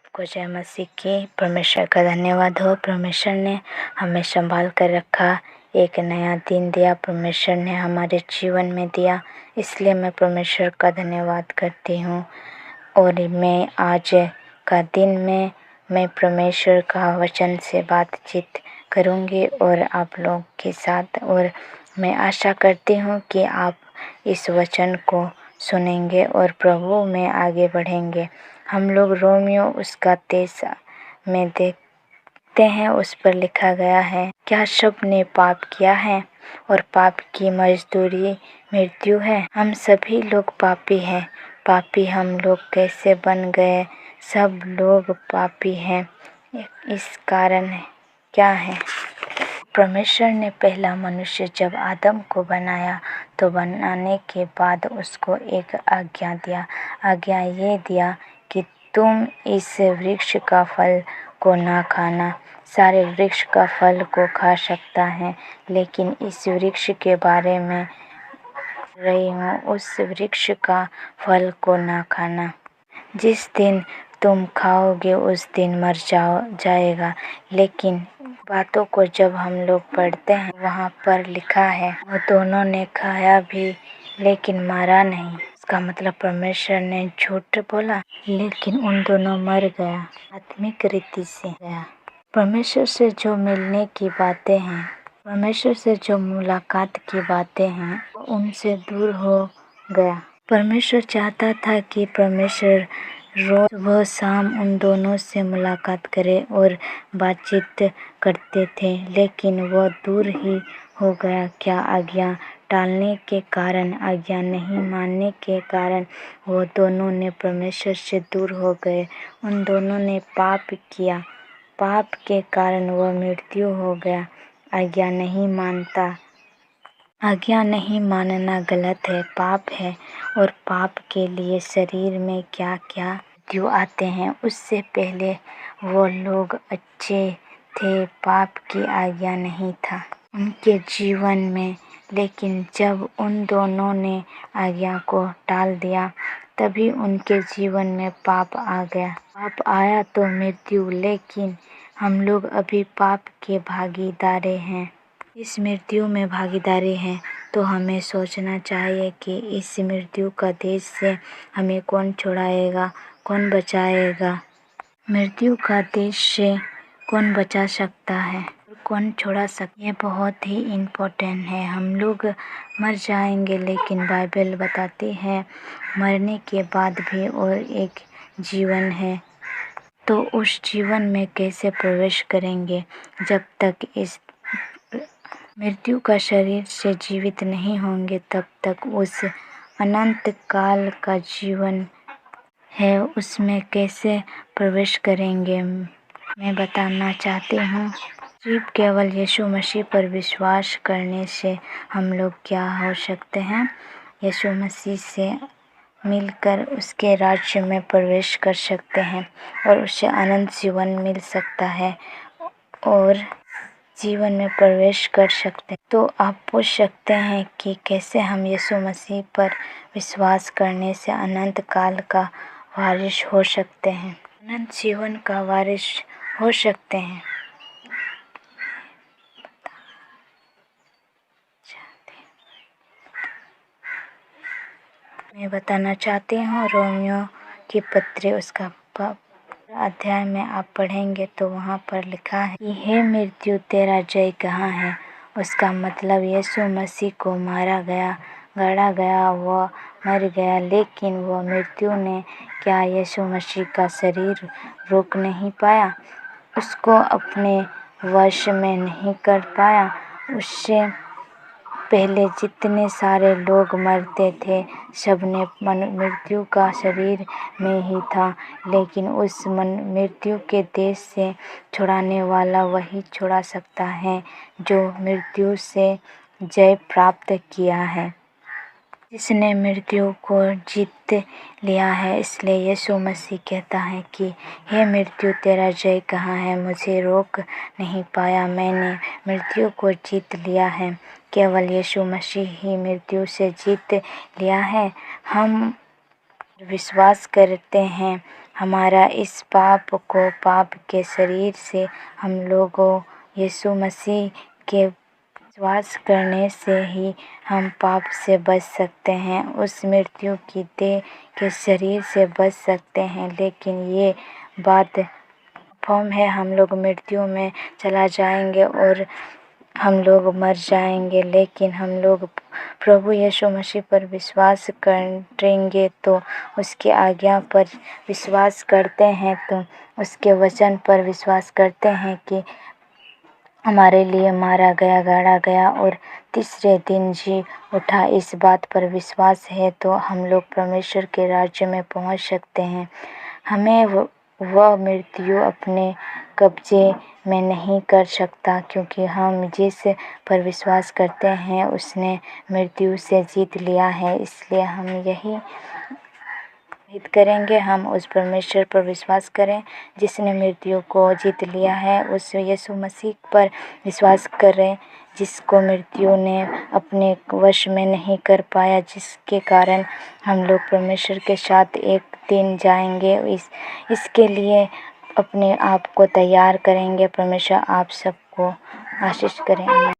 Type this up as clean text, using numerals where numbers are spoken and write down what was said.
को जय मसीह की। परमेश्वर का धन्यवाद हो। परमेश्वर ने हमें संभाल कर रखा, एक नया दिन दिया परमेश्वर ने हमारे जीवन में दिया, इसलिए मैं परमेश्वर का धन्यवाद करती हूँ। और मैं आज का दिन में मैं परमेश्वर का वचन से बातचीत करूँगी और आप लोग के साथ। और मैं आशा करती हूँ कि आप इस वचन को सुनेंगे और प्रभु में आगे बढ़ेंगे। हम लोग रोमियो उसका 23 में देखते हैं, उस पर लिखा गया है, क्या सब ने पाप किया है और पाप की मजदूरी मृत्यु है। हम सभी लोग पापी हैं। पापी हम लोग कैसे बन गए? सब लोग पापी हैं। इस कारण क्या है? परमेश्वर ने पहला मनुष्य जब आदम को बनाया तो बनाने के बाद उसको एक आज्ञा दिया। आज्ञा ये दिया कि तुम इस वृक्ष का फल को ना खाना। सारे वृक्ष का फल को खा सकता है, लेकिन इस वृक्ष के बारे में रही हूँ, उस वृक्ष का फल को ना खाना। जिस दिन तुम खाओगे उस दिन मर जाएगा। लेकिन बातों को जब हम लोग पढ़ते हैं, वहाँ पर लिखा है, वो दोनों ने खाया भी लेकिन मारा नहीं। इसका मतलब परमेश्वर ने झूठ बोला, लेकिन उन दोनों मर गया, आत्मिक रीति से गया। परमेश्वर से जो मिलने की बातें हैं, परमेश्वर से जो मुलाकात की बातें हैं, उनसे दूर हो गया। परमेश्वर चाहता था कि परमेश्वर रोज सुबह शाम उन दोनों से मुलाकात करे और बातचीत करते थे, लेकिन वह दूर ही हो गया। क्या आज्ञा टालने के कारण, आज्ञा नहीं मानने के कारण वो दोनों ने परमेश्वर से दूर हो गए। उन दोनों ने पाप किया, पाप के कारण वह मृत्यु हो गया। आज्ञा नहीं मानता, आज्ञा नहीं मानना गलत है, पाप है। और पाप के लिए शरीर में क्या क्या मृत्यु आते हैं। उससे पहले वो लोग अच्छे थे, पाप की आज्ञा नहीं था उनके जीवन में। लेकिन जब उन दोनों ने आज्ञा को टाल दिया, तभी उनके जीवन में पाप आ गया। पाप आया तो मृत्यु, लेकिन हम लोग अभी पाप के भागीदार हैं। इस मृत्यु में भागीदारी हैं, तो हमें सोचना चाहिए कि इस मृत्यु का देश से हमें कौन छुड़ाएगा, कौन बचाएगा। मृत्यु का देश से कौन बचा सकता है, कौन छुड़ा सकता। ये बहुत ही इम्पोर्टेंट है। हम लोग मर जाएंगे, लेकिन बाइबल बताती है मरने के बाद भी और एक जीवन है। तो उस जीवन में कैसे प्रवेश करेंगे? जब तक इस मृत्यु का शरीर से जीवित नहीं होंगे, तब तक उस अनंत काल का जीवन है, उसमें कैसे प्रवेश करेंगे? मैं बताना चाहती हूँ, सिर्फ केवल यीशु मसीह पर विश्वास करने से हम लोग क्या हो सकते हैं? यीशु मसीह से मिलकर उसके राज्य में प्रवेश कर सकते हैं और उसे अनंत जीवन मिल सकता है और जीवन में प्रवेश कर सकते हैं। तो आप पूछ सकते हैं कि कैसे हम यीशु मसीह पर विश्वास करने से अनंत काल का वारिस हो सकते हैं, अनंत जीवन का वारिस हो सकते हैं। मैं बताना चाहती हूँ, रोमियो की पत्री उसका अध्याय में आप पढ़ेंगे तो वहाँ पर लिखा है कि हे मृत्यु तेरा जय कहाँ है। उसका मतलब यीशु मसीह को मारा गया, गाड़ा गया, वह मर गया, लेकिन वह मृत्यु ने क्या यीशु मसीह का शरीर रोक नहीं पाया, उसको अपने वश में नहीं कर पाया। उससे पहले जितने सारे लोग मरते थे, सबने मृत्यु का शरीर में ही था, लेकिन उस मृत्यु के देश से छुड़ाने वाला वही छुड़ा सकता है जो मृत्यु से जय प्राप्त किया है, जिसने मृत्यु को जीत लिया है। इसलिए यीशु मसीह कहता है कि हे मृत्यु तेरा जय कहाँ है, मुझे रोक नहीं पाया, मैंने मृत्यु को जीत लिया है। केवल यीशु मसीह ही मृत्यु से जीत लिया है। हम विश्वास करते हैं, हमारा इस पाप के शरीर से हम लोगों यीशु मसीह के विश्वास करने से ही हम पाप से बच सकते हैं, उस मृत्यु की देह के शरीर से बच सकते हैं। लेकिन ये बात फॉर्म है, हम लोग मृत्यु में चला जाएंगे और हम लोग मर जाएंगे। लेकिन हम लोग प्रभु यीशु मसीह पर विश्वास करेंगे तो उसकी आज्ञा पर विश्वास करते हैं, तो उसके वचन पर विश्वास करते हैं कि हमारे लिए मारा गया, गाड़ा गया और तीसरे दिन जी उठा, इस बात पर विश्वास है तो हम लोग परमेश्वर के राज्य में पहुंच सकते हैं। हमें वह मृत्यु अपने कब्जे में नहीं कर सकता, क्योंकि हम जिस पर विश्वास करते हैं उसने मृत्यु से जीत लिया है। इसलिए हम यही उम्मीद करेंगे, हम उस परमेश्वर पर विश्वास करें जिसने मृत्यु को जीत लिया है। उस यीशु मसीह पर विश्वास करें जिसको मृत्यु ने अपने वश में नहीं कर पाया, जिसके कारण हम लोग परमेश्वर के साथ एक दिन जाएंगे। इसके लिए अपने आप को तैयार करेंगे। परमेश्वर आप सबको आशीष करें।